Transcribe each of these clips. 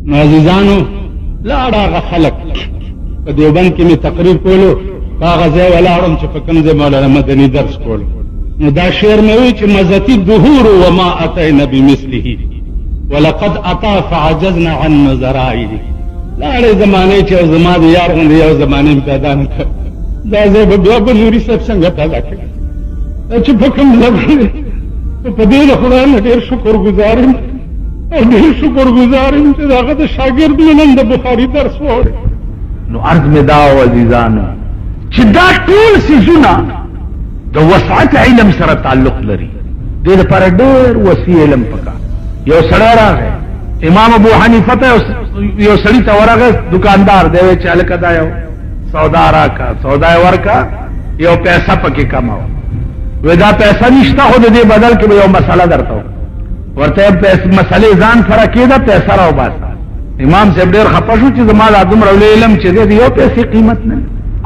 نو عزیزانو لاړ هغه خلک په دیوبند کې مې تقریر کولو په هغه ځای ولاړم چې په کوم ځای مولانا مدني درس کولو نو دا شعر مې وی چې مزتي الدهور وما اتينا بمثله ولقد اتا فعجزنا عن ذرائعه لاړې زمانه چې زما د یار غوندې یو زمانه پیدا نه کړ دا ځای به بیا به نوري صاحب څنګه پیدا کړي چې په کوم ځای په دې له خدای نه ډېر شکر ګزار یم او ډېر شکر ګزار یم چې د هغه د شاګرد مې نن د بخاري درس واورېد. نو عرض مې دا و عزیزانو چې دا ټول څیزونه د وسعت علم سره تعلق لري. دې لپاره ډېر وسیع علم پکار. یو سړی راغی امام ابو حنیفه ته یو سړی ته ورغی دکاندار دی چې هلکه دا یو سودا راکا سودا یې ورکا یو پیسه پکې کماو وی دا پیسه نشته خو د دې بدل کې به یو مسله درته ورته مسلې ځان سره کېده پیسه راوباسه. امام صاحب ډېر خفه شو چې زما دا دومره لوی علم چې دی یو پیسې قیمت نه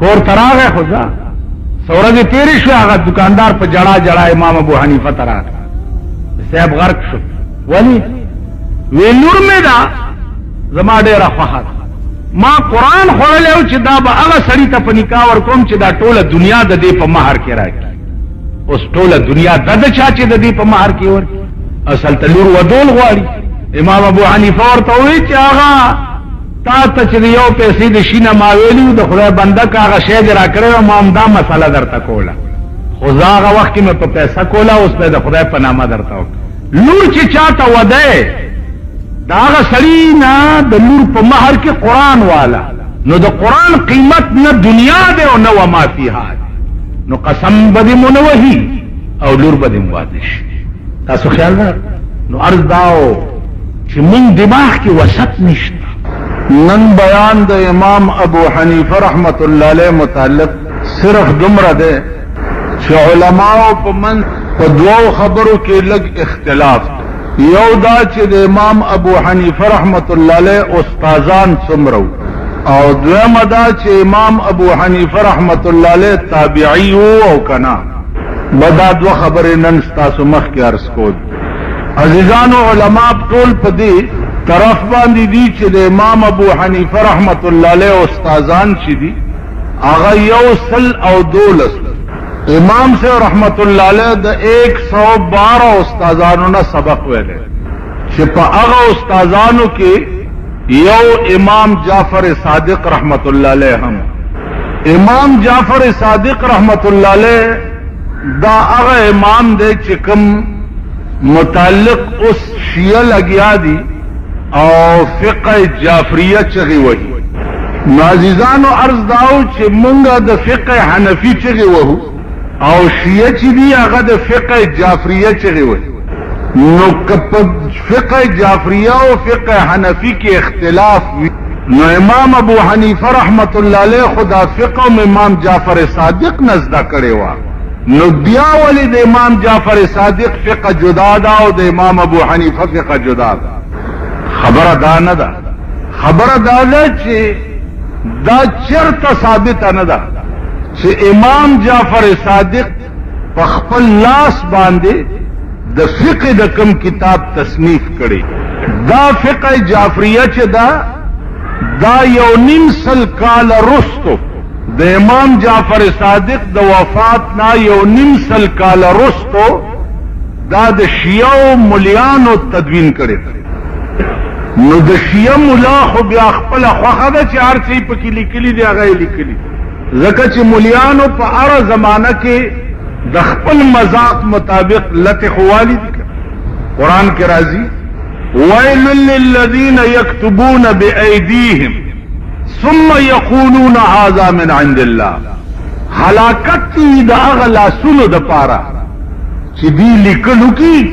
کور ته راغی خو ځه څه ورځې تېرې شوې هغه دکاندار په جړا جړا امام ابو حنیفه ته راغی صاحب غرق شو ولی وی لور مې دا زما ډېره خوښه ده ما قرآن خوړلی و چې دا به هغه سړي ته په نکاح ورکوم چې دا ټوله دنیا د دې په مهر کې راکړي. اوس ټوله دنیا د چا چې د دې په مهر کې ورکړي اصل ته لور ودول غواړي. امام ابو حنیفه ورته وویل چې هغه تا ته چې یو پیسې د شي نه ما ویلي د خدای بنده که هغه شی دې راکړی وی ما همدا مسله درته کوله خو زه هغه وخت کې مې په پیسه کوله اوس به د خدای په نامه درته وکړه. لور چې چاته وده دا هغه سړي نه د لور په مهر کې قرآن والا نو د قرآن قیمت نه دنیا دی او نه وما فیها نو قسم به دې مو نه وهي او لور به دې واده شي. تاسو خیال نه نو عرض داو چې مونږ دماغ کې وسط نشته. نن بیان د امام ابو حنیفه رحمت الله علیه متعلق صرف دومره ده چې علماء په من په دوو خبرو کې لږ اختلاف ده. یو دا چې د امام ابو حنیفه رحمت الله علیه استادان څومره او دویمه دا چې امام ابو حنیفه رحمت الله علیه تابعی او کنا بدا دو خبرې نن ستاسو مخ کې عرض کول. عزیزانو علماء ټول په دې طرف باندې دي چې د امام ابو حنیفه رحمت الله علیه استادان چې دي هغه 112 امام سے رحمت اللہ علیہ دا 112 استادانو نا سبق ویلے چې په هغه استادانو کې یو امام جعفر صادق رحمت اللہ علیہ هم. امام جعفر صادق رحمت اللہ علیہ دا هغه امام دے چې کوم متعلق اس شیعہ لگیا دی او فقہ جعفریہ چغی وہی. عزیزانو عرض داو چې مونږه د فقہ حنفی چغی وہو او شیعه چې دی هغه د فقه جعفریه چغې وي. نو که په فقه جعفریه او فقه حنفي کې اختلاف وي نو امام ابو حنیفه رحمت الله علیه خدا فقه او امام جعفر صادق نزده کړی و نو بیا ولې د امام جعفر صادق فقه جدا ده او د امام ابو حنیفه فقه جدا ده. خبره دا نه ده. خبره دا ده چې دا چرته ثابت نه ده چې امام جعفر صادق په خپل لاس باندې د فقه د کم کتاب تصنیف کړي. دا فقه جعفریه چې دا 1.5 کال رستو د امام جعفر صادق د وفات نه 1.5 کال رستو دا د شیعه مليانو تدوین کړي. نو د شیعه ملا خو بیا خپل خوخه ده چې هر څه پکې لیکلي دی هغه لیکلي ځکه چې مليانو په هر زمانه کې د خپل مذاق مطابق لته خوالی دي. قرآن کې راځي ويل للذين يكتبون بأيديهم ثم يقولون هذا من عند الله. هلاکت د هغه لاسونو د پاره چې دی لیکلو کې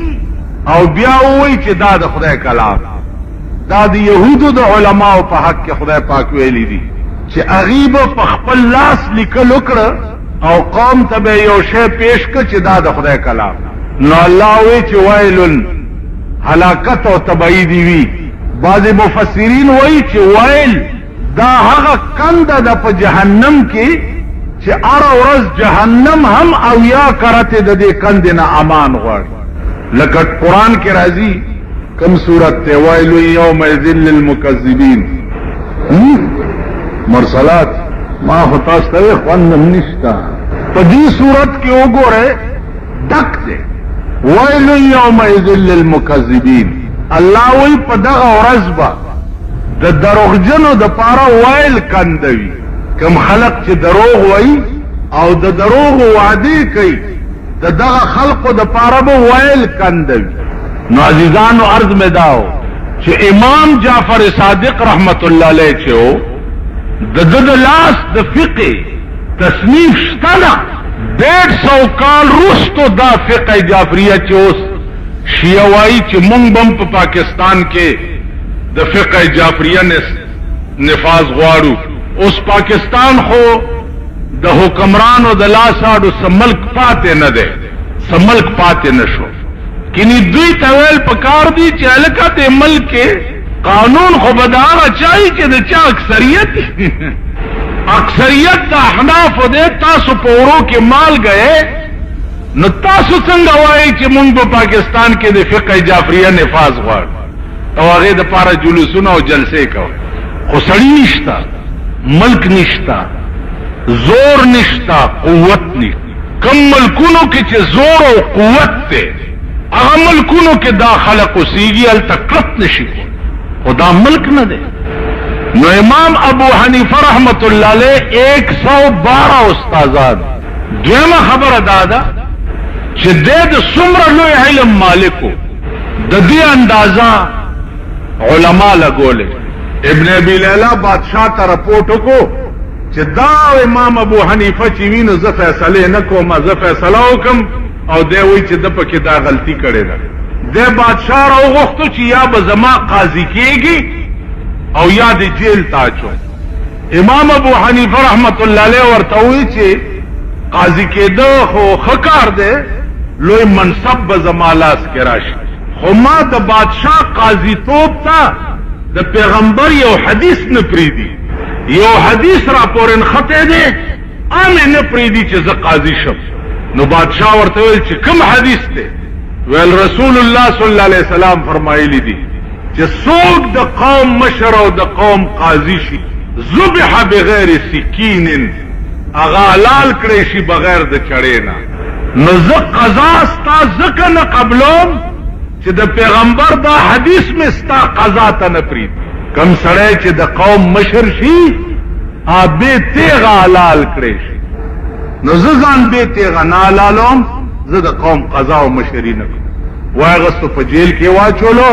او بیا وایي چې دا د خدای کلام. دا د يهودو د علماو په حق کې خدای پاک ویلي دي چې اغیب په خپل لاس لیکل وکړه او قوم ته به یو شی پیش کړ چې دا د خدای کلام. نو الله وی چې ویل هلاکت او تبعی دی وی. بعض مفسرین وی چې ویل دا هغه کنده ده په جهنم کې چې هر ورځ جهنم هم اویا کرته د دې کندې نه امان غواړي. لکه قرآن کې راځي کم صورت تے ویل یومئذ للمکذبین مرسلات ما خطاستوی خوندم نشتا پا دی صورت کی اوگو رہے ڈک دے ویل یومئذ للمکذبین اللہ وی پا دغا ورزبا دا دروغجنو دا پارا ویل کندوی کم خلق چی دروغ وی او دا دروغ وعدی کئی دا دغا خلق دا پارا با ویل کندوی نو عزیزانو عرض میں داو چی امام جعفر صادق رحمت اللہ علیہ چھو دا لاس دا فقہ تصنیف شتنا 150 کال رستو دا فقہ جعفریہ چوس شیعوائی چی منگ بم پا پاکستان کے دا فقہ جعفریہ نفاذ غوارو اس پاکستان خو دا حکمران و دا لاساڑو سملک پاتے نہ دے سملک پاتے نشو کنی دوی تویل پکار دی چی علکہ دے ملک کے قانون خو بداغا چاہی چی دا چا اکثریت دا احناف دے تاسو پورو کے مال گئے نو تاسو سنگا وائی چی منگ با پاکستان کے دے فقہ جعفریہ نفاذ غوار او آغی دا پارا جلوسونا و جلسے کا خو سڑی نشتا ملک نشتا زور نشتا قوت نشتا کم ملکونو کے چی زور و قوت تے اغا ملکونو کے دا خلق سیگی التقرت نشی خدا ملک نہ دے نو امام ابو حنیفہ رحمت اللہ علیہ 112 استاذان دویمہ خبر دادا چی دے دا سمر لوی علم مالکو دا دی اندازہ علماء لگولے ابن ابی لیلہ بادشاہ تا رپورٹو کو چی دا امام ابو حنیفہ چیوینو ز فیصلے نکو ما ز فیصلہ حکم او دے وی چی دا پکی دا غلطی کرے دا دے بادشاہ رو غختو چی یا بزما قاضی کیگی او یا دی جیل تاچو امام ابو حنیفہ رحمت اللہ علیہ ورطوئی چی قاضی کے دا خو خکار دے لوی منصب بزما لاس کے راشی خو ما دا بادشاہ قاضی توب تا دا پیغمبر یو حدیث نپریدی یو حدیث را پورن خطے دے آمیں نپریدی چی ز قاضی شب نو بادشاہ ورطوئی چی کم حدیث دے ویل رسول اللہ صلی اللہ علیہ وسلم فرمائی لی دی چی سوک دا قوم مشر و دا قوم قاضی شی ذبح بغیر سکین اغا لال کریشی بغیر دا چڑینا نو زق قضا ستا زکا نا قبلوم چی دا پیغمبر دا حدیث میں ستا قضا تا نپرید کم سڑے چی دا قوم مشر شی بے تیغا لال کریشی نو زان بے تیغا نالالوم زد قوم قضا و مشری نکو واغستو پا جیل کے واچولو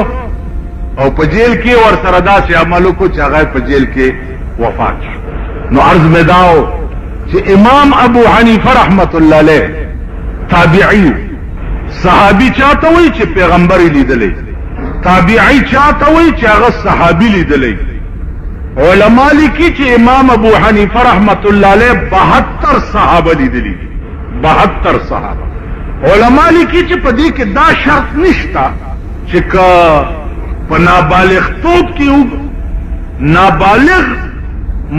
او پا جیل کے ور سردا سے عملو کو چاگائے پا جیل کے وفات شو نو عرض میں داو چی امام ابو حنیفہ رحمت اللہ علیہ تابعی صحابی چاہتا ہوئی چی پیغمبری لی دلے تابعی چاہتا ہوئی چی اغس صحابی لی دلے علماء لکی چی امام ابو حنیفہ رحمت اللہ علیہ 72 صحابہ لی دلی 72 صحابہ علماء لکی چی پا دی کہ دا شرط نشتا چکا پا نابالغ توب کی نابالغ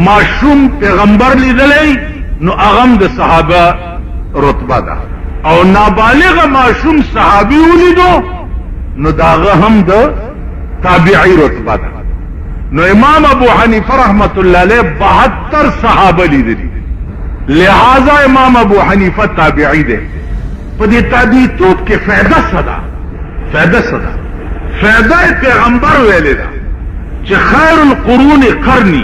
معشوم پیغمبر لی دلی نو اغم دا صحابہ رتبہ دا او نابالغ معشوم صحابی اولی دو نو داغا ہم دا تابعی رتبہ دا نو امام ابو حنیفہ رحمت اللہ علیہ 72 صحابہ لی دلی لہذا امام ابو حنیفہ تابعی دے پدی تابعی توب کے فیدہ صدا فیدہ پیغمبر ویلے دا چی خیر القرون قرنی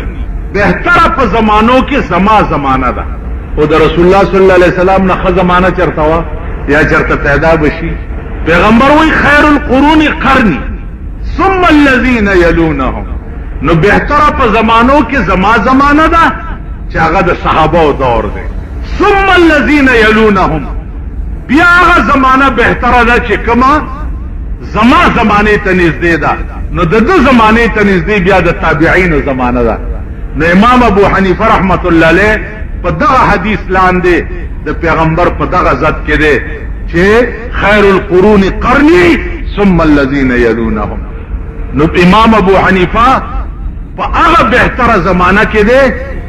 بہتر پا زمانوں کے زمانہ دا او دا رسول اللہ صلی اللہ علیہ وسلم نخ زمانہ چرتا ہوا یا چرتا پیدا بشی پیغمبر وی خیر القرون قرنی ثم الذین یلونہم نو بہتر پا زمانوں کے زمانہ دا چاگا دا صحابہ و دور دے ثم الذین یلونہم بیا آغا زمانہ بہتر دا چکما زمانے تنزدے دا نو دا زمانے تنزدے بیا دا تابعین زمانہ دا نو امام ابو حنیفہ رحمت اللہ علیہ پا دغا حدیث لاندے دا پیغمبر پا دغا زد کے دے چھے خیر القرون قرنی ثم الذین یلونہم نو امام ابو حنیفہ پا اغا بہتر زمانہ کے دے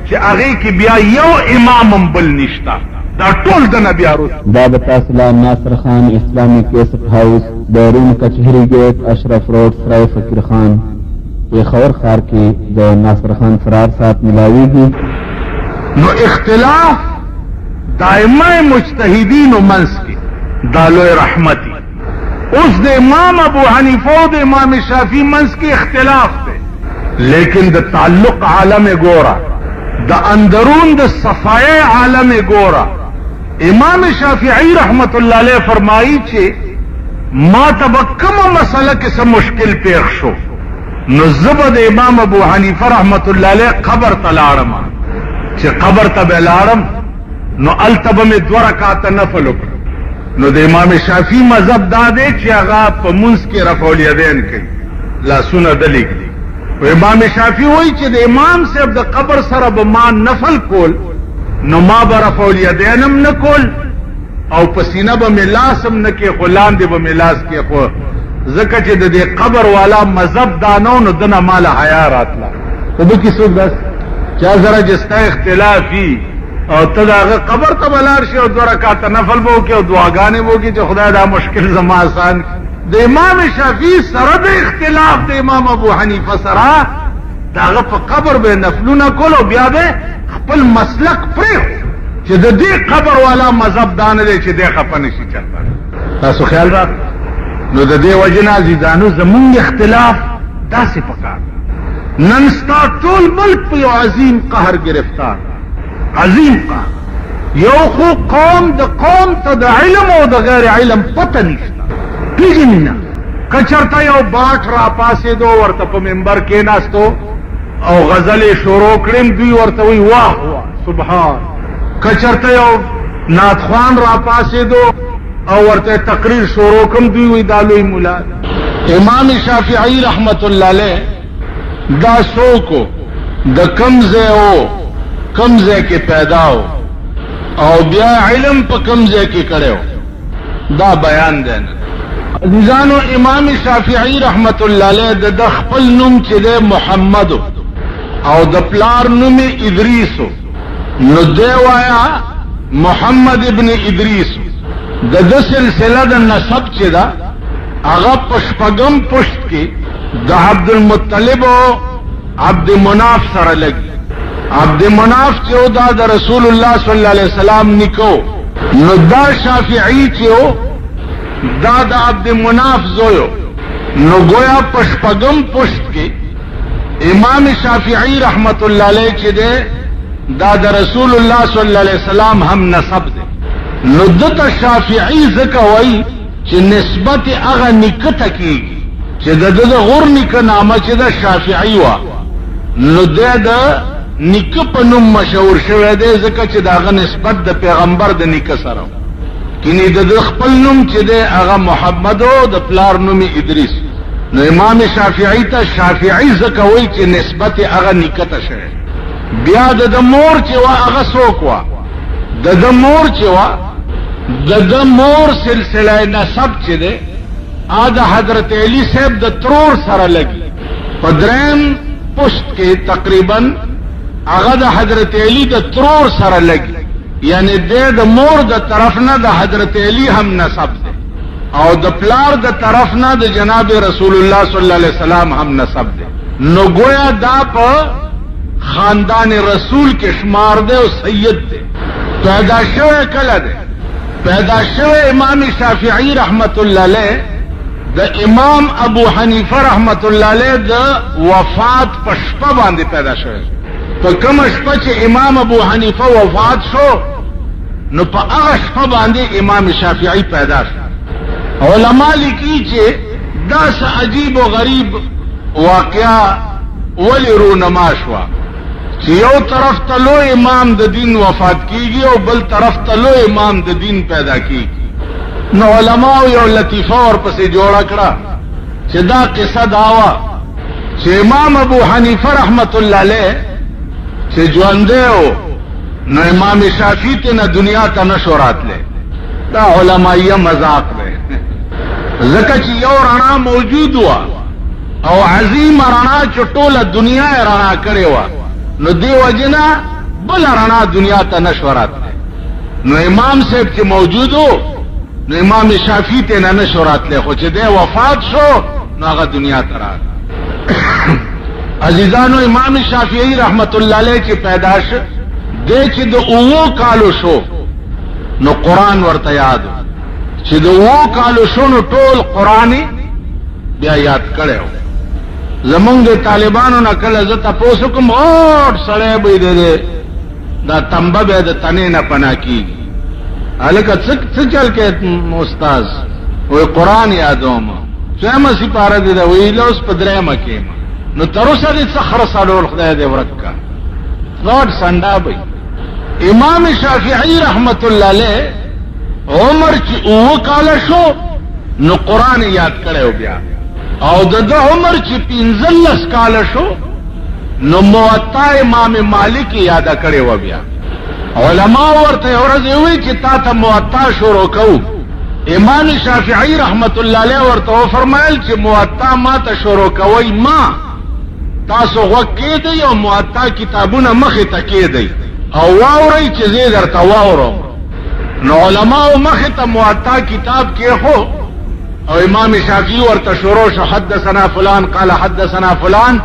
چھے اغی کی بیا یو امام بل نشتا دا ټول د نبی عروض. دا د تاسو له ناصر خان اسلامي کیسټ هاوس بیرون کچهری گیټ اشرف روډ سرای فقیر خان پیښور ښار کې د ناصر خان فرار سات ملاویږي. نو اختلاف دائمه مجتهدین و منس کی دا لوی رحمتی. اس د امام ابو حنیفہ و د امام شافعی منس کی اختلاف دے، لیکن د تعلق عالم گورا، د اندرون د صفائے عالم گورا. امام شافعی رحمت اللہ علیہ فرمائی چھے ما تبکم مسئلہ کسا مشکل پیخ شو نو زبد امام ابو حنیفہ رحمت اللہ علیہ قبر تلارما چھے قبر تب لارم نو التب میں دو رکعت نفل اکر. نو د امام شافعی مذہب دا دے چھے اغا پا منس کے رفع الیدین کئی لا سنہ دلیگ دی. و امام شافعی ہوئی چھے د امام سے اب دا قبر سر اب ما نفل کول نو ما با رفع الیدینم نکول او پسینہ با ملاسم نکی خلان دی با ملاس کی خو زکا چھے دا دی قبر والا مذہب دانو نو دنا مال حیا راتلا. تو بکی سوک دس چا ذرا جستا اختلافی او تدا قبر تا بلار شی او دو رکعت نفل بو کی او دعاگانے بو کی جو خدا دا مشکل زما آسان کی. د امام شافعی سره د اختلاف د امام ابو حنیفه سره داغه په قبر به نفلونه کول او بیا به خپل مسلک پرې چې د دې قبر والا مذهب دانه دی چې د خپنه شي چلته. تاسو خیال را نو د دې وجنا عزیزانو زمونږ اختلاف داسې پکار نن ستا ټول ملک په یو عظیم قهر گرفتار. عظیم قهر یو خو قوم د قوم ته د علم او د غیر علم پته نشته پیجنینا. کچرتا یو باٹ را پاسے دو ورطا پا منبر کے ناستو او غزل شروع کرم دوی ورطا وی واہ سبحان. کچرتا یو ناتخوان را پاسے دو او ورطا تقریر شروع کرم دوی وی دالوی مولا. امام شافعی رحمت اللہ علیہ دا سوکو دا کمزے ہو کمزے کے پیدا ہو او بیا علم پا کمزے کے کرے ہو دا بیان دینا. عزیزانو امام شافعی رحمت اللہ علیہ د خپل نوم چې د محمد او د پلار نوم ادریس نو دی وایا محمد ابن ادریس د سلسله د نسب چې دا هغه پشپغم پشت کې د عبد المطلب او عبد مناف سره لګي. عبد مناف چې دا د رسول الله صلی الله علیه وسلم نکو نو دا شافعی چې دا دا عبد مناف زویو نو گویا پشپگم پشت کی امام شافعی رحمت اللہ علیہ چی دے دا دا رسول اللہ صلی اللہ علیہ وسلم ہم نسب دے. نو دتا شافعی ذکا وئی چی نسبت اغا نکتا کی چی دا دا غور نک نامہ چی دا شافعی وا نو دے دا نک پنم مشہور شوے دے ذکا چی دا اغا نسبت دا پیغمبر دا نک سرو کنی د خپل نوم چې دی هغه محمد او د پلار نوم ادریس. نو امام شافعی ته شافعی زکه وایي چې نسبت هغه نکته شوی. بیا د مور چې وا هغه څوک وا د مور چې وا د مور سلسله نسب چې دی هغه حضرت علی صاحب د ترور سره لګي په دریم پشت کې تقریبا هغه د حضرت علی د ترور سره لګي یعنی د مور د طرف نه د حضرت علی هم نسب ده او د پلار د طرف نه د جناب رسول الله صلی الله علیه وسلم هم نسب ده. نو گویا دا په خاندان رسول کې شمار ده او سید ده. پیدا شوه کله ده پیدا شوه امام شافعی رحمت الله علیه د امام ابو حنیفه رحمت الله علیه د وفات په شپه باندې پیدا شوه. په کوم شپه چې امام ابو حنیفه وفات شو نو په هغه شپه باندې امام شافعی پیدا شو. علماء لیکي چې دا څه عجیب او غریب واقعا ولی رونما شو چې یو طرف ته لوی امام د دین وفات کیږي او بل طرف ته لوی امام د دین پیدا کیږي. نو علماء یو لطیفه ورپسې جوړه کړه چې دا قصه داوا چې امام ابو حنیفه رحمت الله علیه چې ژوندی و نو امام شافعی ته نه دنیا ته نشو راتلی. دا علمائیه مذاق دی ځکه چې یو رڼا موجود و او عظیم رڼا چې ټوله دنیا یې رڼا کړې وه نو دی وجنه بل رڼا دنیا ته نشو راتلی. نو امام صاحب چې موجود وو نو امام شافعی ته نه نشو راتله، خو چې دی وفات شو نو هغه دنیا ته راغی. عزیزانو امام شافعی رحمت الله علیه چې پیدا شو دې چې د 9 کالو شو نو قرآن ورته یاد، چې د 9 کالو شو نو ټول قرآن بیا یاد کړو. زمونږ د طالبانو نه کله زه تاسو کوم اور سړی به دې دا تنبه به د تنې نه پنا کیږي، الکه څه چل کې استاد وې قرآن یادوم څه سي پاره دې ویل اوس په درېمه کې نو تر اوسه دې څخر سالول خدای دې ورکا غوډ سنډا به. امام شافعی رحمت الله علیه عمر چې 9 کال شو نو قرآن یاد کړو بیا، او د عمر چې 15 کال شو نو موطا امام مالک یاد کړو بیا. علماء ورته ورځ وی چې تا ته موطا شروع کوو. امام شافعی رحمت الله علیه ورته فرمایل چې موطا ما ته شروع کوي، ما تاسو وکې دی او موطا کتابونه مخه تکې دی او واوري چې زه درته واورم. نو علماء مخه ته موطا کتاب کې هو او امام شافعی ورته شروع شو حدثنا فلان قال حدثنا فلان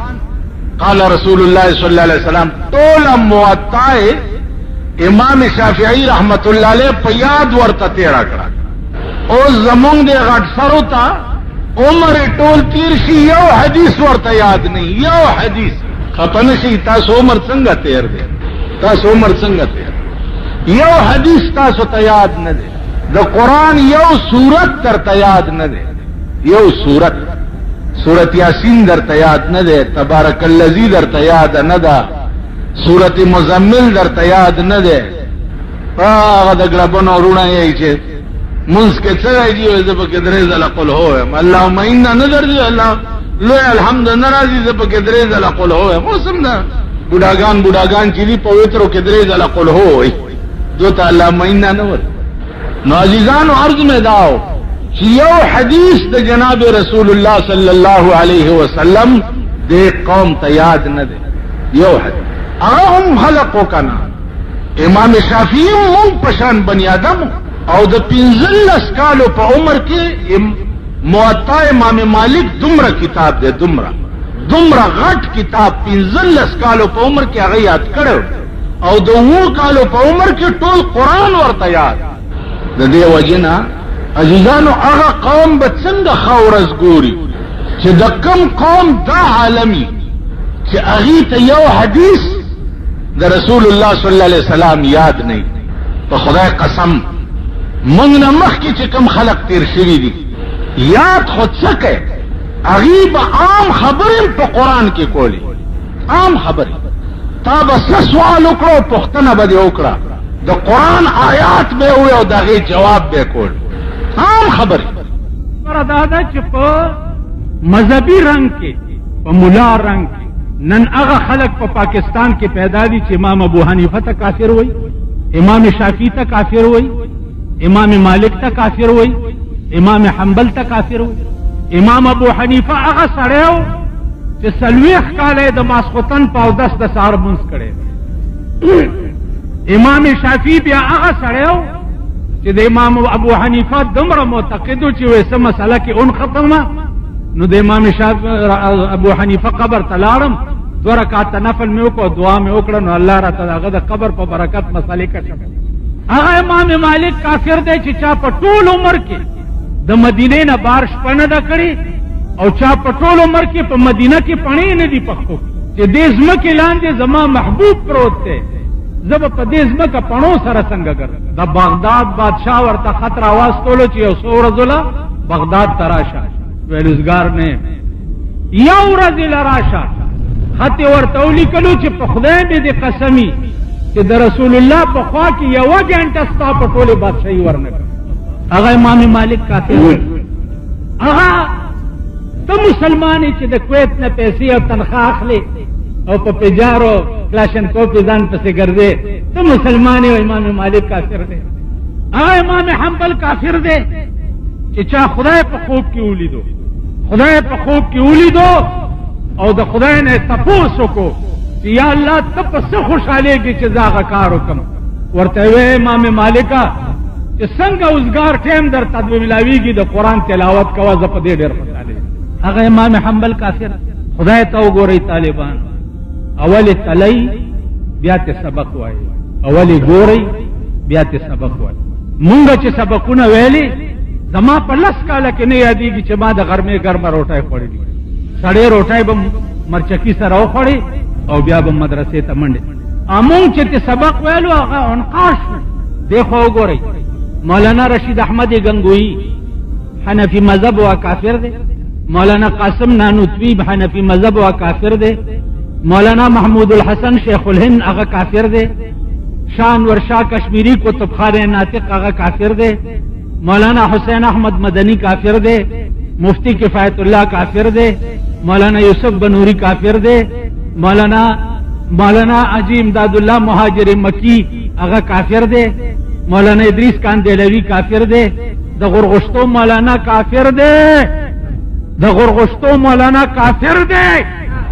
قال رسول الله صلی الله علیه وسلم. ټول موطا امام شافعی رحمت الله علیه په یاد ورته تیرا کړه. او زمونږ د غټ سرو ته عمر ټول تیر شي یو حدیث ورته یاد نه، یو حدیث خپنه شي. تاسو عمر څنګه تیر دی؟ تاسو عمر څنګه تیر؟ یو حدیث تاسو ته یاد نه دی، د قرآن یو سورت درته یاد نه دی، یو سورت یاسین درته یاد نه دی، تبارک الذی درته یاد نه ده، سورت مزمل درته یاد نه دی. هغه د ګلبونو ورونه یې چې منځ کې څه راځي زه پکې درې ځله قل هو یم اللهم انا نظر دی الله لوی الحمد ناراضي زه پکې درې ځله قل هو یم. موسم ده بوډاګان چې دی پویترو کې درې ځله قل هو وي دوته اللهم انا نور. نو عزیزانو عرض مې داو چې یو حدیث د جناب رسول الله صلی الله علیه وسلم دې قوم ته یاد نه دی. یو حدیث هغه هم خلقو کنا. امام شافعی هم پشان بنی آدم او د 15 کالو په عمر کې موطا امام مالک دومره کتاب دی، دومره غټ کتاب 15 کالو په عمر کې هغه یاد کړو او د 9 کالو په عمر کې ټول قرآن ورته یاد. د دې وجنه عزیزانو هغه قوم به څنګه خورز ګوري چې د کم قوم دا عالمي چې هغه ته یو حدیث د رسول الله صلی الله علیه وسلم یاد نه. په خدای قسم مونږ نه مخکې چې کوم خلق تیر شوي دي یاد خود څه کوي، هغې به عام خبرې په قرآن کې کولی، عام خبرې. تا به څه سوال وکړو پوښتنه به دې وکړه، د قرآن آیات به وي او د هغې جواب به کول، عام خبرې. دا ده چې په مذهبي رنګ کې په ملا رنګ کې نن هغه خلق په پاکستان کې پیدا دي چې امام ابو حنیفه ته کافر وای، امام شافعی ته کافر وای، امام مالک ته کافر وای، امام حنبل ته کافر وای. امام ابو حنیفه هغه سړی و چې 40 کاله د ماسخوتن په 10 د سهار مونځ کړی. امام شافعی بیا هغه سړی و چې د امام ابو حنیفه دومره معتقد و چې ویسه مسله کې اون ختمه. نو د امام ابو حنیفه قبر ته لاړم، 2 رکعات نفل مې وکړو، دعا مې وکړه، نو الله راته هغه د قبر په برکت مسلې کشف. هغه امام مالک کافر دی چې چا په ټول عمر کې د مدینې نه بار شپه نه ده کړې او چا په ټول عمر کې په مدینه کې پڼې نه دي پښتو چې دې ځمکې لاندې زما محبوب پروت دی، زه به په دې ځمکه پڼو سره څنګه ګرځم. د بغداد بادشاه ورته خط راواستولو چې یو څو ورځو له بغداد ته راشه، ویلزګار نه یو ورځ له راشه خط ورته ولیکلو چې په خدای مې دې قسمي چې د رسول الله په خوا کې 1 غنټه ستا په ټولې بادشاهي ورنکړه. هغه امام مالک کافر و. هغه ته مسلمانې چې د کویت نه پیسې او تنخواه اخلي او په پیجارو کلاشنکوف ځان پسې ګرځې، ته مسلمانې او امام مالک کافر دی. هغه امام حنبل کافر دی چې چا خدای په خوب کې ولیدو، خدای په خوب کې ولیدو او د خدای نه تپوس وکړو چې یا الله ته په څه خوشحالېږي چې زه هغه کار وکړم. ورته وې امام مالکا چې څنګه اوسګار ټیم در تدوی ملاویږي د قرآن تلاوت کوه زه په دې ډېر خوشاله. هغه امام حنبل کافر خدای ته وګورئ طالبان اول تلی بیا ته سبق وایي اولی ګورئ بیا ته سبق وایي. مونږ چې سبقونه ویلي زما په لس کاله کې نه یادېږي چې ما د غرمې ګرمه روټۍ خوړلې سړې روټۍ به مرچکي سره وخوړې او بیا به مدرسې ته منډې. امون چې ته سبق ویلو هغه عنقاش دیخوا وګورئ مولانا رشید احمد گنگوئی حنفی مذہب و کافر دے، مولانا قاسم نانوتوی حنفی مذہب و کافر دے، مولانا محمود الحسن شیخ الہند اغا کافر دے، شاہ انور شاہ کشمیری کتب خانہ ناطق اغا کافر دے، مولانا حسین احمد مدنی کافر دے، مفتی کفایت اللہ کافر دے، مولانا یوسف بنوری کافر دے، مولانا عجی امداد اللہ مہاجر مکی اغا کافر دے، مولانا ادریس کان دہلوی کافر دے، د غرغشتو مولانا کافر دے، د غرغشتو مولانا کافر دے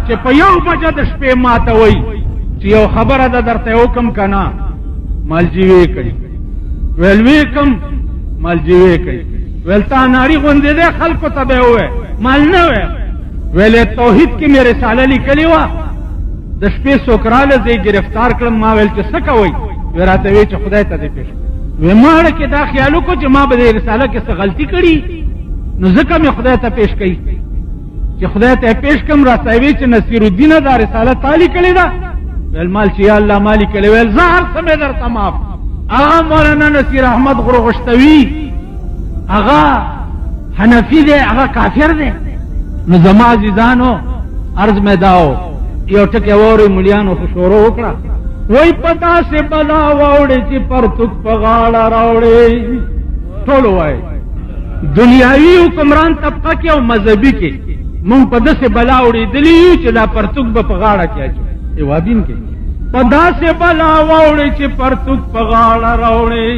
چې په یو بجه د شپې ماته وای چې یو خبره ده درته حکم کنا مالجیوي کوي ویل ویکم مالجیوي کوي ویل تا ناری غوندې ده خلکو ته به وې مال نه وې ویل توحید کې مې رساله لیکلی و د شپې سوکراله زه گرفتار کړم ما ویل چې څه کوي ورته وی چې خدای ته دې پیش وې ماړه کې دا خیالو کو چې ما به د رساله کې څه غلطي کړي نو ځکه مې خدای ته پیش کړي چې خدای ته پیش کوم راته وی چې نصیر الدین دا رساله تالی کړي دا ویل مال چې یا الله مالک کړي ویل زهر سمې درته معاف. هغه مولانا نصیر احمد غرغشتوی هغه حنفی دی هغه کافر دی. نو زما عزیزانو عرض مې داو یو ټکی ووري مليانو خو شروع وکړه وای پتا سے بلا واوړې چې پرتوک په غاړه راوړې ټول وای دنیاوی حکمران طبقه کې او مذهبي کې مونږ په داسې بلا اورېدلي یو چې دا پرتوک به په غاړه کې اچو ایوابین کې په داسې بلا واوړې چې پرتوک په غاړه راوړې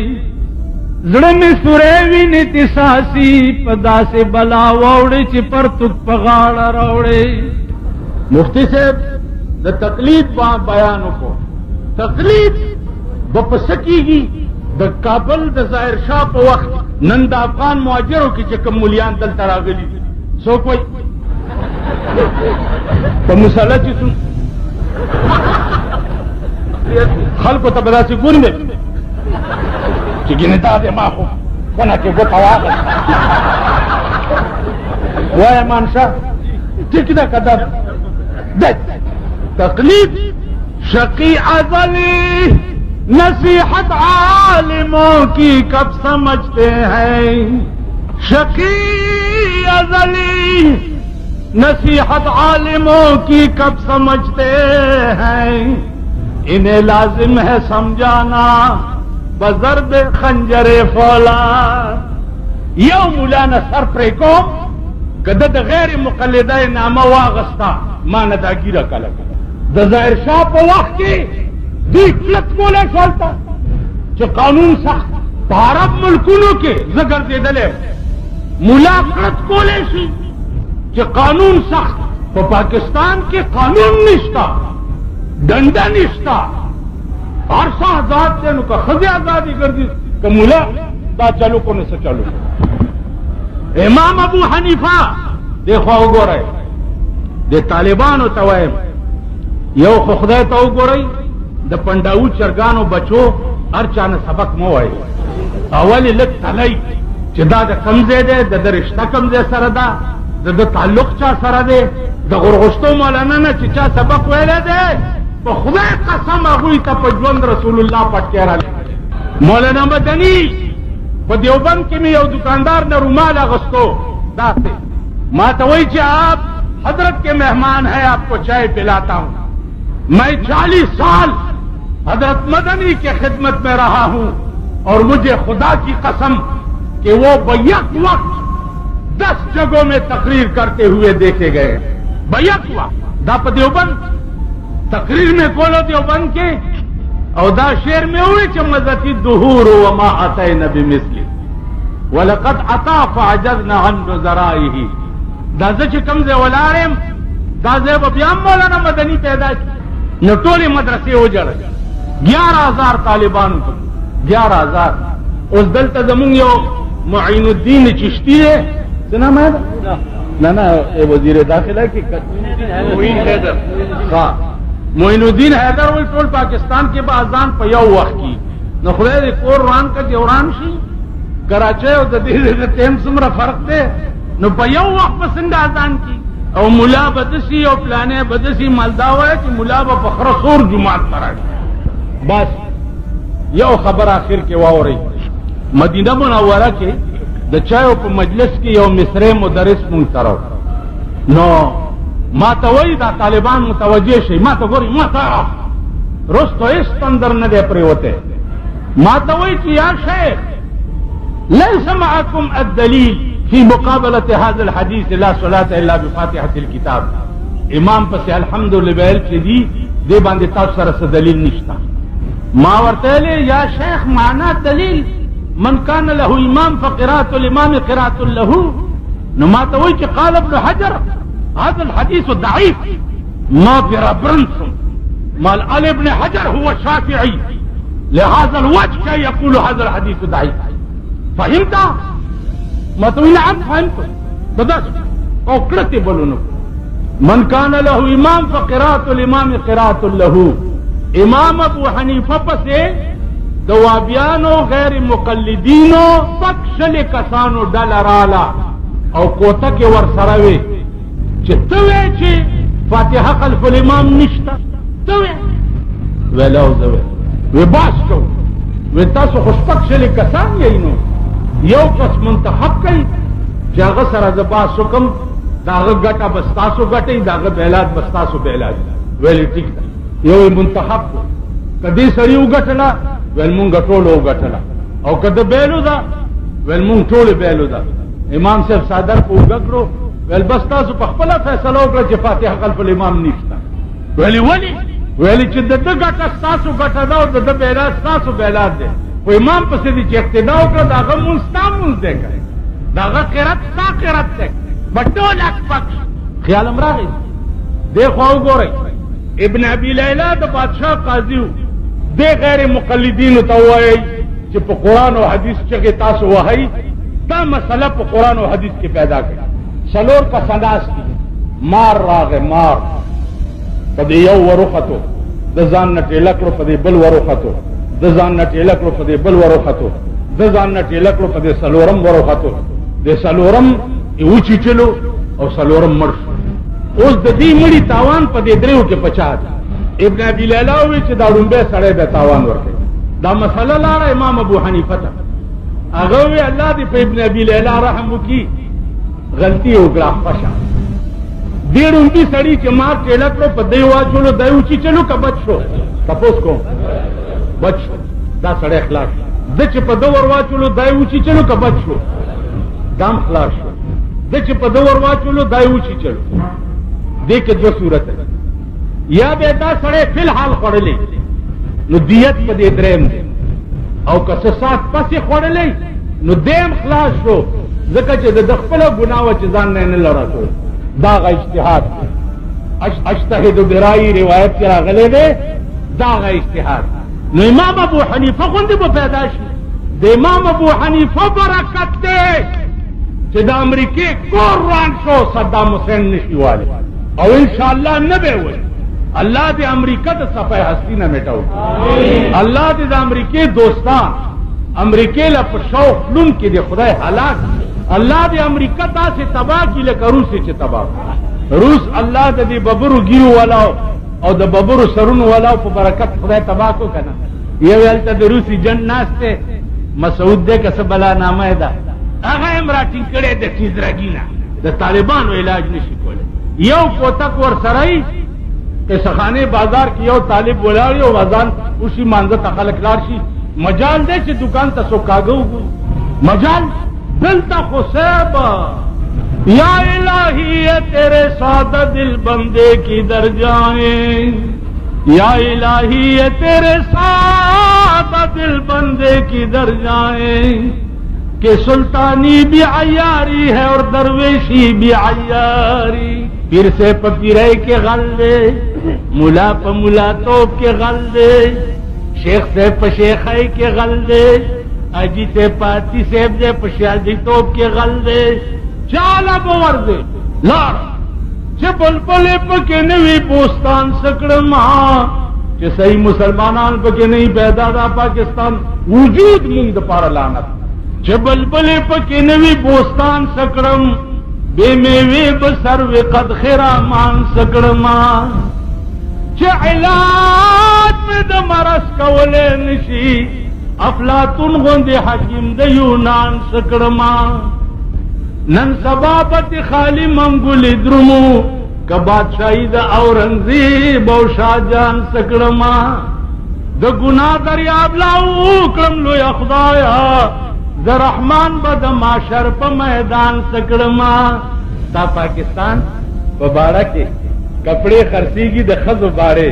زړه مې سورې وینې تساسي په داسې بلا واوړې چې پرتوک په غاړه راوړې. مفتی صاحب د تقلید بیان وکړو تقلید به په څه کېږي د کابل د ظاهر شاه په وخت نن د افغان مهاجرو کې چې کوم ملیان دلته راغلي څوک وایي په مسله چې خلکو ته به داسې ګورمې چې ګینې دا دی ما خو کونه کې ګوته واخله وایه مانشه ټیک ده که ده تقلید شقی ازلی نصیحت عالموں کی کب سمجھتے ہیں شقی ازلی نصیحت عالموں کی کب سمجھتے ہیں انہیں لازم ہے سمجھانا بضرب خنجر فولاد. یو مولانا سر پرې کوم کده د غیر مقلده نامه واغستا ما نه دا ګیره کله د ظاهر شاه په وخت کې دوی کلک کولی شولته چې قانون سخت په عرب ملکونو کې زه ګرځېدلی ملا کلک کولی شي چې قانون سخت په پاکستان کې قانون نشتا ډنډه نشتا هر څه آزاد دی نو که ښځې ازادي ګرځي که ملا دا چلو کو نه څه چلو. امام ابو حنیفه دیخوا وګورئ د طالبانو ته وایم یو خو خدای ته وګورئ د پنډاو چرګانو بچو هر چا نه سبق مه وایي اول لږ تلی چې دا د کوم ځای دی د رشته کوم ځای سره ده د تعلق چا سره دی د غرغشتو مولانا نه چې چا سبق ویلی دی په خدای قسم هغوی ته په ژوند رسول الله پټکی رالی. مولانا مدنی په دیوبند کې مې یو دکاندار نے رومال اغستو داسې ما ته وایي چې آپ حضرت کے مہمان ہیں آپ کو چائے پلاتا ہوں. میں 40 سال حضرت مدنی کے خدمت میں رہا ہوں اور مجھے خدا کی قسم کہ وہ بیک وقت 10 جگہوں میں تقریر کرتے ہوئے دیکھے گئے بیک وقت دا پا دیوبند تقریر میں کولو دیوبند کے او دا شعر میں ہوئے کہ مزتی الدہور وما اتینا بمثلی ولقد عطا فعجزنا عن ذرائه. دا زه چې کوم ځای ولاړ یم دا ځای به بیا مولانا مدني پیدا شي نو ټولې مدرسې وجړل 11,000 طالبانو ته 11,000. اوس دلته زمونږ یو معین الدین چشتی دی، څه نام یې ده؟ نه وزیر داخله کې معین حیدر. ها معین الدین حیدر وایي ټول پاکستان کې به اذان په یو وخت کی. نو خدای دې کور وران کړي وران شي. کراچۍ او د دې ټیم څومره فرق دی، نو په یو وخت به څنګه اذان کی؟ او مولا بدسی او پلانې بدسی مالدا وایي چې مولا به په خره سور جمعات ته راشي. بس یو خبر آخر کې واورئ، مدینه منوره کې د چایو په مجلس کې یو مصری مدرس مونږ ته راو. نو ما ته وایي دا طالبان متوجه شي، ما ته ګوري، ما ته رستو هیڅ تندر نه دی پرېوتی. ما ته وایي چې یا شیخ ليس معكم الدليل في مقابلة هذا الحديث لا صلاة إلا بفاتحة الكتاب. امام پس الحمدلله ویل چې دی باندې تاسو سره څه دلیل نشته. ما ورته یا شیخ معنا دلیل من كان له امام فقراءة الامام قراءة له. نو ما ته وایي چې قال ابن حجر هذا الحديث ضعيف ما في ربرنس مال ابن حجر هو الشافعي لهذا الوجه يقول هذا الحديث ضعيف. فهمت؟ ما تقول نعم فهمت. بدأت او قرتي بلونو من كان له امام فقراءة الامام قراءة له. امام ابو حنیفه پسې دوابیانو غیر مقلدینو پکشل کسانو ډل رالا او کوته کې ور سره وي چې ته وې چې فاتحه خلف الامام نشته. ته وې ویلو زوی وی باس کو وی تاسو خوش پکشل کسان یې نو یو کس منتخب کړي چې هغه سره د باس حکم داغه ګټه بستاسو ګټي داغه بیلاد بستاسو بیلاد ویل ټیک ده. یو منتخب کو کدی سړی وګټلا ویل مونږ ټول وګټلا او کده بیلو دا ویل مونږ ټول بیلو دا. امام صاحب صادر کو وګړو ویل بس تاسو په خپل فیصله وکړه چې فاتحه خلف الامام نشته. ویل چې د ګټه تاسو ګټه دا او د بیلاد تاسو بیلاد ده. و امام پسې دې چې اقتدا وکړه داغه مستعمل دی کوي داغه قرات تا قرات دی بټول اکپک خیال امراغي دی خو وګورئ ابن ابي ليلى د بادشاہ قاضي دی غیر مقلدین ته وایي چې په قران او حديث کې تاسو وایي دا مسله په قران او حديث کې پیدا کړي. څلور کا سنداس دي مار راغه مار په دې یو ورخته د ځان نه ټیلکړو په دې بل ورخته د ځان نه ټیلکړو په دې بل ورخته د ځان نه ټیلکړو په دې سلورم ورخته د سلورم یو چیچلو او سلورم مړ. اوس د دې مړی تاوان په دې دریو کې 50. ابن ابي ليلى وی چې دا رومبه سړی به تاوان ورکړي. دا مسله لاړه امام ابو حنیفه ته. هغه وی الله دې په ابن ابي ليلى رحم وکي غلطي وکړه پښه دې رومبي سړی چې ما ټیلکړو په دې واچولو دایو چیچلو کا بچو تاسو کو بچ دا سړی اخلاص د چې په دور واچولو دای وچی چلو که بچ شو دام خلاص شو د چې په دور واچولو دای وچی چلو دې کې دو صورت یا به دا سړی فی الحال خړلې نو دیت په دې دریم دی او که څه سات پسې خړلې نو دیم خلاص شو ځکه چې د خپل ګناوه چې ځان نه لړاتو دا غ اجتهاد اجتهد برای روایت کې راغلی دی دا غ اجتهاد. نو امام ابو حنیفه غوندې به پیدا شي. د امام ابو حنیفه برکت دی چې د امریکې کور روان شو صدام حسین نشي والی او انشاءالله نه به وي. الله دې امریکا د صفحه هستی نه مټاو. الله دې د امریکې دوستان امریکې له په شوق لون کې د خدای هلاک. الله دې امریکا تاسې تباه کړي لکه روس چې تباه روس. الله دې ببرو ګیرو والا او د ببرو سرونو والا په برکت خدای تباه کو کنه. یو ولته د روسي جن ناشته مسعود دې کس بلا نامه ده هغه امراټین کړي د تیزرګینا د طالبانو علاج نشي کوله. یو کوتک ور سره که سخانه بازار کې یو طالب ولاړ یو وزن اوسې مانځه تخلق لار شي مجال دې چې دکان ته سو کاغو مجال دلتا خصیب یا الہی تیرے سادہ دل بندے کی در جائیں یا الہی تیرے سادہ دل بندے کی در جائیں کہ سلطانی بھی عیاری ہے اور درویشی بھی عیاری. پیر سے پپیرے کے غلے ملا پہ ملا توپ کے غلے شیخ سے پشیخائی کے غل دے اجی سے پاتی سیب دے پشادی توپ کے غل دے چالا بور دے لار چھ بلبلے پکے نوی بوستان سکڑما چھ صحیح مسلمانان پکے نہیں پیدا دا پاکستان وجود مند پار لانت چھ بلبلے پکے نوی بوستان سکڑم بے میوے بسر وی قد خرامان سکڑما چھ علاج میں دا مرس کولے نشی افلاطون غندی حکیم دا یونان سکڑما نن سبابت خالی منگولی درمو کہ بادشاہی دا اورنگزیب او شاہ جان سکڑما دا گناہ دریاب لاؤ کرم لو یا خدایا دا رحمان با دا معاشر پا میدان سکڑما تا پاکستان پا بارا کے کپڑے خرسی کی دا خز و بارے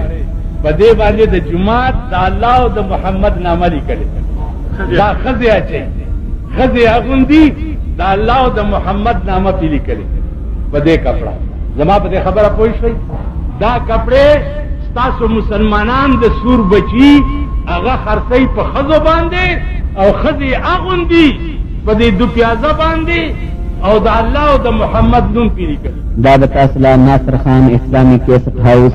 پا دے والے دا جماعت دا اللہ و دا محمد نامہ لکھلے دا خز اچھے خز اغندی دا اللہ و دا محمد نامہ پی لکھلے پا دے کپڑا زمان پا دے خبر پوش ہوئی دا کپڑے ستاسو مسلمانان دا سور بچی اغا خرسی پا خزو باندے او خز اغندی پا دے دو پیازا باندے او دا اللہ و دا محمد نون پی لکھلے دعوت اصلہ ناصر خان اسلامی کیسٹ ہاؤس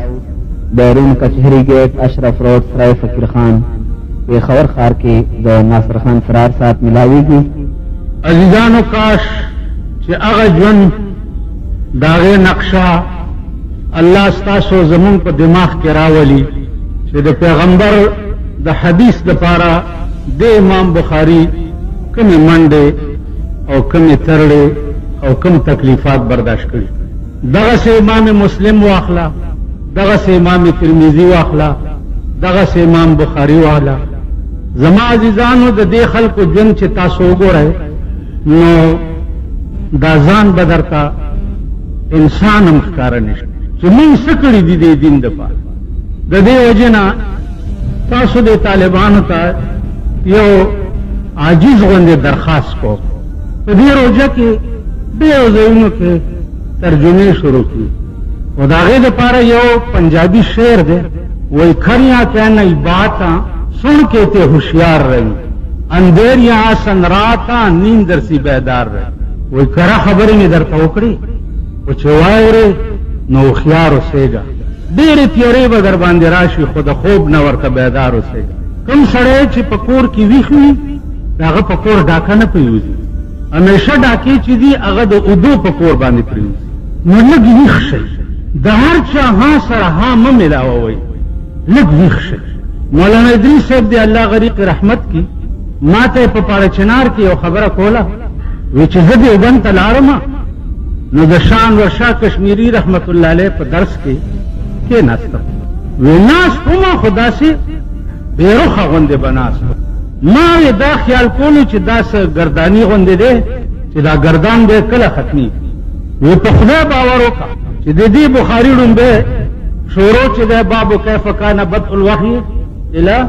بیرون کچہری گیٹ اشرف روڈ سرائے فقیر خان پیخور خار کی جو ناصر خان فرار ساتھ ملاوی گی عزیزانو کاش چھ اغا جون داغے نقشہ اللہ استاسو زمون پا دماغ کے راولی چھ دا پیغمبر دا حدیث دا پارا دے امام بخاری کمی منڈے او کمی ترڑے او کم تکلیفات برداشت کری دغه سے امام مسلم واخلا دغه سے امام ترمذی واخلا دغه سے امام بخاری واخلا زما عزیزانو د دې خلکو جن چې تاسو وګورئ نو دا ځان بدرتا انسان هم ښکاره نشي چې موږ څه کړي دي د دین دپاره د دې وجې نه تاسو د طالبانو ته یو عاجز غوندې درخواست کو په دې روژه کې ډېرو ځایونو کې ترجمے شروع کی اور داغے دے پارا یو پنجابی شعر دے وہی کھریاں کہنا باتاں سن کے تے ہوشیار رہی اندھیریاں آسن راتاں نیندر سی بیدار رہی وہی کرا خبری میں در توکڑی وہ چوائے رے نو خیار اسے گا دیر تیورے بدر باندے راشی خود خوب نور کا بیدار اسے گا کم سڑے چی پکور کی ویخوی داغا پکور ڈاکا نہ پیوزی ہمیشہ ڈاکی چی دی اغا دا ادو پکور باندے پریوزی نو لگ ویخ شئی دا ہر چا ہاں سر ہاں ملاوا ہوئی لگ ویخ شئی مولانا ادریس صاحب دے اللہ غریق رحمت کی ماتے پا پاڑا چنار کی او خبر کولا ویچ زد اوبن تلارما نو دا شان ورشا کشمیری رحمت اللہ علیہ پا درس کے ناستا وی ناس کما خدا سے بے رخ غندے بناستا ما وی دا خیال کولو چی دا سا گردانی غندے دے چی دا گردان بے کل ختمی وی پا خدا باورو کا چی دی دی بخاری ڈن بے شورو چی دے بابو کیف کانا بدء الوحی الہ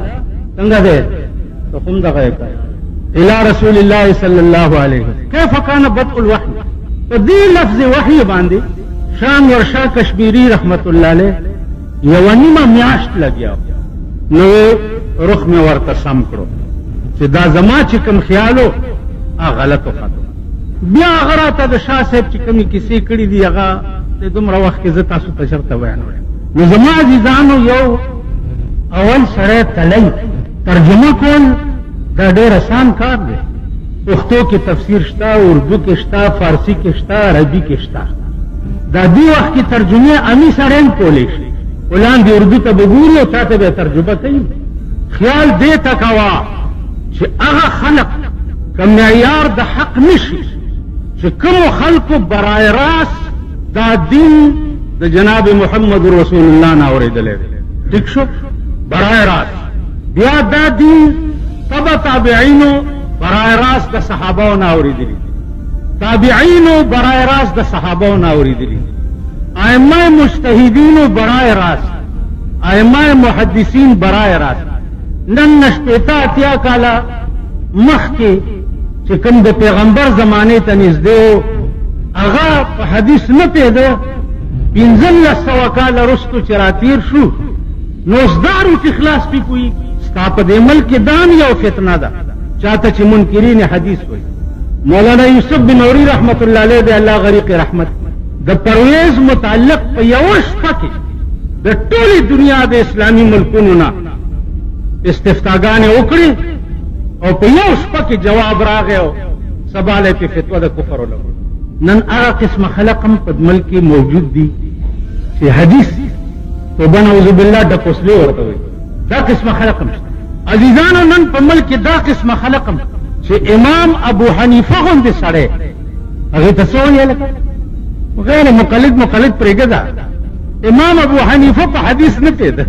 تنگا دے تو خم دا غیر کا الہ رسول اللہ صلی اللہ علیہ وسلم کیف کانا بدء الوحی تو دی لفظ وحی باندی شان ورشا کشمیری رحمت اللہ علیہ یوانیما میاشت لگیا نو رخ میں ورطسم کرو چی دا زما چی کم خیالو غلطو خطو بیا اغرا تا دا شاہ صاحب چی کمی کسی کری دی اغا دی دم رو وقت کی زتا سو تشرتا وینو نو زما عزیزانو یو اول سرے تلی ترجمہ کول دا دیر آسان کار دے پختو کی تفسیر شتا اردو کی شتا فارسی کی شتا عربی کی شتا دا دی وقت کی ترجمے امی سرین کولیش اولان دی اردو تا بگوری و تا تا بے ترجمہ کئی خیال دے تکوا چی اغا خلق کم معیار دا حق نشی چی کم خلق برائے راس دا دین دا جناب محمد رسول اللہ ناوری دلے ٹھیک شو برائے راس بیا دا دین تبا تابعینو برائے راس دا صحاباو ناوری دلی تابعینو برائے راس دا صحاباو ناوری دلی ائمہ مجتہدینو برائے راس ائمہ محدثین برائے راس نن نشپیتا اتیا کالا مخ کے چکم دا پیغمبر زمانے تا نزدیو اغا پا حدیث نہ پیدا پینزل سوا کالا رستو چراتیر شو نوزدارو کی خلاص پی کوئی په دې ملک دام یو فتنه ده چاته چې منکرین حدیث وایي. مولانا یوسف بن نوری رحمت الله علیه دی الله غریق رحمت د پرویز متعلق په یو شپه کې د ټولې دنیا د اسلامي ملکونو نه استفتاګانې وکړي او په یو شپه کې جواب راغی او سبا له په فتوا د کفر ولګو. نن هغه قسمه خلق هم په ملک کې موجود دي چې حدیث توبه نعوذ بالله د پوسلې ورته وي. دا قسمه خلق هم شته عزیزانو. نن په ملک کې دا قسمه خلق هم چې امام ابو حنیفه غوندې سړی هغې ته څه ویل غیر مقلد پرېږده. امام ابو حنیفه په حدیث نه پوهېده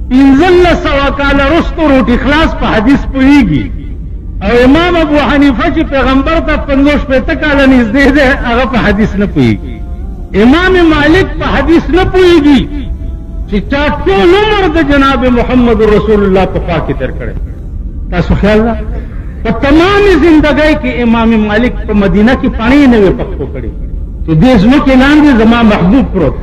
1500 کاله وروسته روټي خلاص په حدیث پوهېږي او امام ابو حنیفه چې پیغمبر ته 50 کاله نږدې دی هغه په حدیث نه پوهېږي. امام مالک په حدیث نه پوهېږي چې چا ټول عمر د جناب محمد رسول الله په خوا کې تېر کړی. تاسو خیال ده په تمامي زندګۍ کې امام مالک په مدینه کې پاڼې نه وې پخپو کړي چې دې ځمکې لاندې زما محبوب پروت.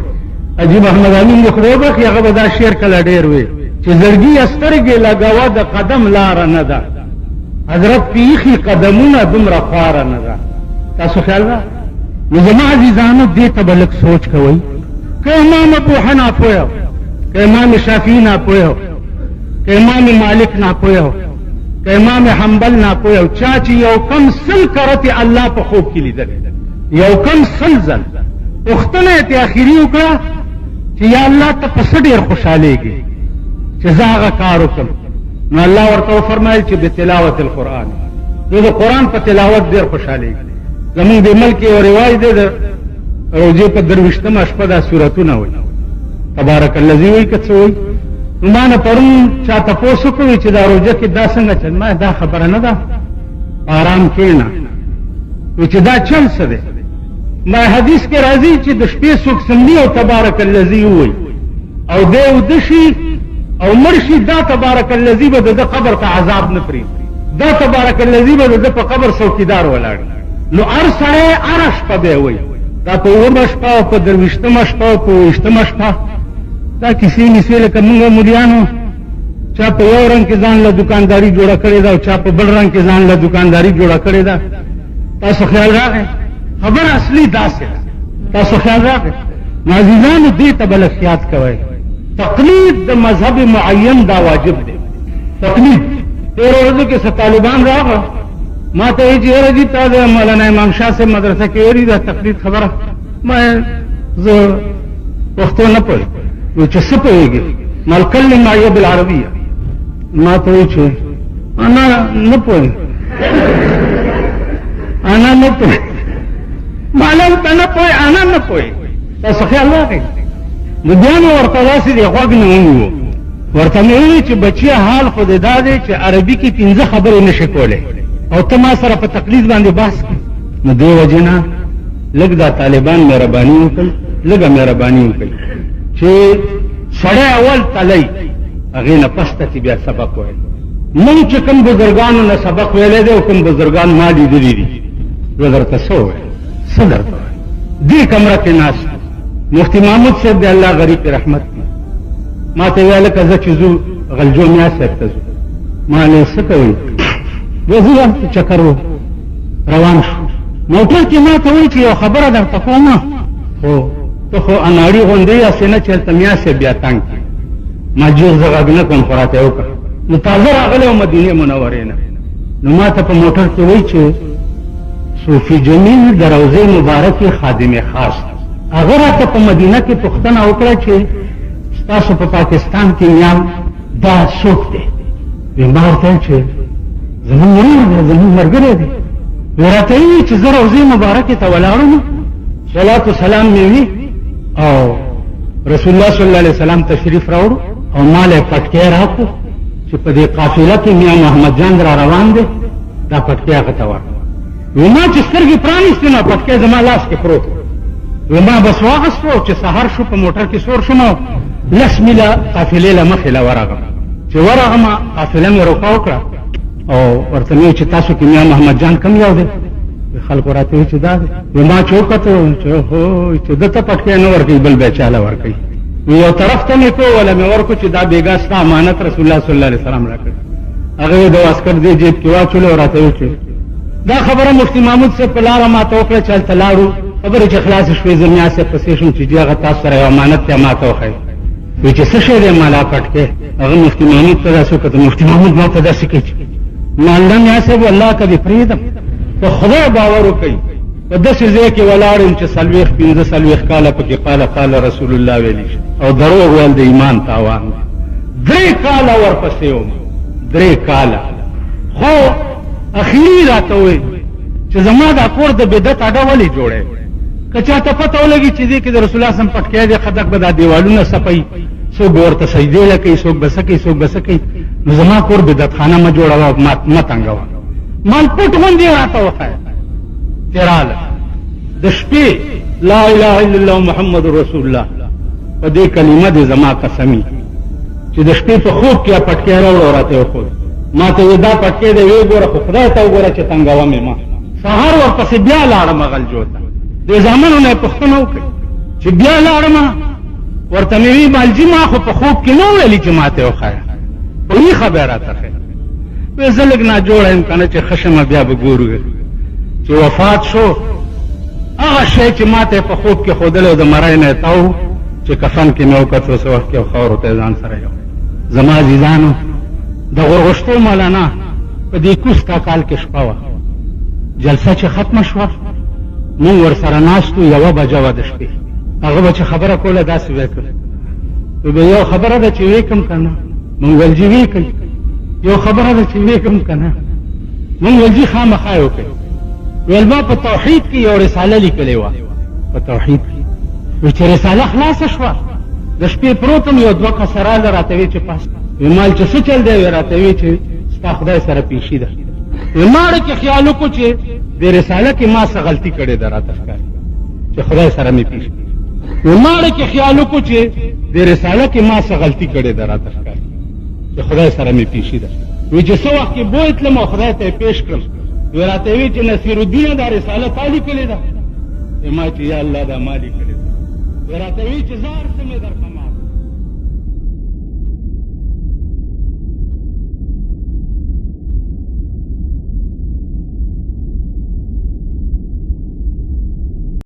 عجیب احمد امین د خدای وبخښي هغه به دا شعر کله ډېر وی چې زړګي سترګې لګوه د قدم لاره نه ده حضرت پیخي قدمونه دومره خواره نه ده. تاسو خیال ده نو زما عزیزانو دې ته به لږ سوچ کوئ. که امام ابو حنیفه یو که امام شافعي ناپوه یو که امام مالک ناپوه یو که امام حنبل ناپوه یو چا چې یو کم سل کرتې الله په خوب کې لیدل یو کم سل ځل پوښتنه یې ترې اخري وکړه چې یا الله ته په څه ډېر خوشحالېږي چې زه هغه کار وکړم. نو الله ورته وفرمایل چې بتلاوت القرآن زه د قرآن په تلاوت ډېر خوشحالېږي. زمونږ د ملک یو رواج دی د روژې په 23مه شپه دا سورتونه وایي تبارک الذي وایي که څه وایي. نو ما نه پرون چا تپوس وکړی چې دا روژه کې دا څنګه چل ما دا خبره نه ده آرام کښېنه. وایي چې دا چل څه دی ما حدیث کې راځي چې د شپې څوک سملي او تبارک الذي وایي او دی اوده شي او مړ شي دا تبارک الذي به د قبر ته عذاب نه پرېږدي دا تبارک الذي به د په قبر څوکیدار ولاړ. نو هر سړی هره شپه به وایي دا په 9مه شپه او په 23مه شپه او په 20مه شپه دا کیسې نیسې لکه موږ ملیانو چا په یو رنګ کې ځان له دکانداري جوړه کړې ده او چا په بل رنګ کې ځان له دکانداري جوړه کړې ده. تاسو خیال راغی خبر اصلي داسې ده. تاسو خیال راغی نو عزیزانو دې ته به احتیاط کوئ. تقلید د مذهب معین دا واجب دی. تقلید تېرو ورځو کې څه طالبان راغله ما ته وایي چې یاره جي تا د مولانا امام شاه صاحب مدرسه کې ویلي دا تقلید خبره ما زه پښتو نه پوهېږم. وایي چې څه پوهېږي ما الکلم معي بالعربیه ما ته وایي چې انا نه پوهېږم انا نه پوهېږم معلوم ته نه پوهې انا نه پوهېږم. تاسو خیال راغی نو بیا مې ورته داسې دی غوږ نه ونیو ورته مې وویل چې بچیه حال خو دې دا دی چې عربي کې 15 خبرې نه شي کولی او ته ما سره په تقلید باندې بحث کړې. نو دې وجې نه لږ دا طالبان مهرباني وکړي لږه مهرباني وکړي چې سړی اول تلی هغې نه پسته چې بیا سبق ویل. موږ چې کوم بزرګانو نه سبق ویلی دی او کوم بزرګان ما لیدلي دي زه درته څه وویل څه درته وایم. دې کمره کې ناست مفتی محمود صاحب دی الله غریب رحمت کړي ما ته ویل که زه چې ځو غلجو میا صاحب ته ځو ما له څه کوئ وزه چکر روان شو موټر کې ما ته وایي چې یو خبره درته کومه خو ته خو اناړي غوندې یاسې نه چې هلته میا صاحب بیا تنګ کړي. ما جوز زه غږ نه کوم خو راته یې وکړه نو تازه راغلی و مدینې منورې نه. نو ما ته په موټر کې وایي چې صوفي جمیل د روضې مبارکې خادم خاص هغه راته په مدینه کې پوښتنه وکړه چې ستاسو په پاکستان کې میام دا څوک دی؟ ویې ما ورته ویل چې زمونږ ورور دی زمونږ ملګری دی. ویې راته ویي چې زه روضې مبارکې ته ولاړم صلات وسلام مې وي او رسول الله صلی الله علیه وسلم تشریف راوړو او ما له پټکی راکړو چې په دې قافله کې میا محمد جان را روان دی دا پټکی هغه ته ورکړو. ویې ما چې سترګې پرانیستې نو پټکی زما لاس کې پروت و ما بس واغستو چې سهار شو په موټر کې سور شوم 10 میله قافلې له مخې له ورغم چې ورغم قافله مې روکا وکړه او ورته مې چې تاسو کې میا محمد جان کم یو دی خلکو راته وایي چې دا دی. ما چې وکتل چې هو چې ده ته پټکی نه ورکوي بل بیا چاله ورکوي یو طرف ته مې کو ولا مې ورکو چې دا بیګا ستا امانت رسول الله صلی الله علیه وسلم راکړ. هغه د واسکټ دې جیب کې واچولو او راته وکړ. دا خبره مفتی محمود صاحب په لاره ماته وکړه چې هلته لاړو خبرې چې خلاصې شوې زه میا صاحب پسې شوم چې جی هغه تاسو سره یو امانت دی ماته وښیه. وایي چې څه شی دی ما لا پټ کې. هغه مفتی محمود ته داسې وکتل. مفتی محمود ما ته داسې کوي مالده میا صاحب والله که دې پرېږدم په خدای باور وکړئ په داسې ځای کې ولاړ یم چې 40-45 کاله پکې قال رسول الله ویلي شي او دروغ ویل د ایمان تاوان دی. 3 کاله ورپسې وم 3 کاله خو اخیري راته وایي چې زما دا کور د بدعت اډه ولې جوړی که چاته پته ولګي چې دې کې د رسول الله صم پټکی دی خدک به دا دیوالونه صفوي څوک به ورته سجدې لکوي څوک به څه کوي څوک به څه کوي نو زما کور بدعتخانه مه جوړوه مه تنګوه مال پټ غوندې راته وښیه. تیراله د شپې لا اله الا الله محمد رسول الله په دې کلمه دې زما قسمي چې د شپې په خوب کې پټکی راوړو راته وښود ما ته دا پټکی دی وی ګوره خو خدای ته وګوره چې تنګوم یې ما سهار ورپسې بیا لاړم غلجو ته د زامنو نه یې پوښتنه وکړې چې بیا لاړم ورته مې وی مالجي ما خو په خوب کې نه ویلي چې ما ته وښیه په ویښه بیا راته ښیه. وی زه لږ ناجوړه یم که نه چې ښه شمه بیا به ګورو چې وفات شو هغه شی چې ما ته په خوب کې ښودلی د مرۍ نه یې تاو چې کفن کې مې وکتو څه وخت کې خاورو ته یې ځان سره یو. زما عزیزانو د غورغوشتو مولانا په دې کوز کال کې شپه وه جلسه چې ختمه شوه مونږ ورسره ناست وو 1 بجه وه د شپې. هغه به چې خبره کوله داسې به یې کړ به یو خبره ده چې ویې کړم که نه مونږ ویل جي ویې کړئ یو خبره ده چې ویې کړم که نه مونږ ویل جي خامخا یې وکړئ. ویل ما په توحید کې یو رساله لیکلې وه په توحید کې وی چې رساله خلاصه شوه د شپې پروتم یو 2 کسه راله راته وی چې پاس وی مال چې څه چل دی وی راته وی چې ستا خدای سره پیشي ده. وی ما اړه کې خیال وکړو چې د رساله کې ما څه غلطي کړې ده راته ښکاري چې خدای سره مې پیشي. وی ما اړه کې خیال وکړو چې د رساله کې ما څه غلطي کړې ده راته ښکاري چې خدای سره مې پیشي ده. وی چې څه وخت کې بوی تلم او خدای ته یې پیش کړم وی راته وی چې نصیر الدین دا رساله تا لیکلې ده. ما چې یا الله دا ما لیکلې ده. وی راته وی چې زار څه مې درته معاف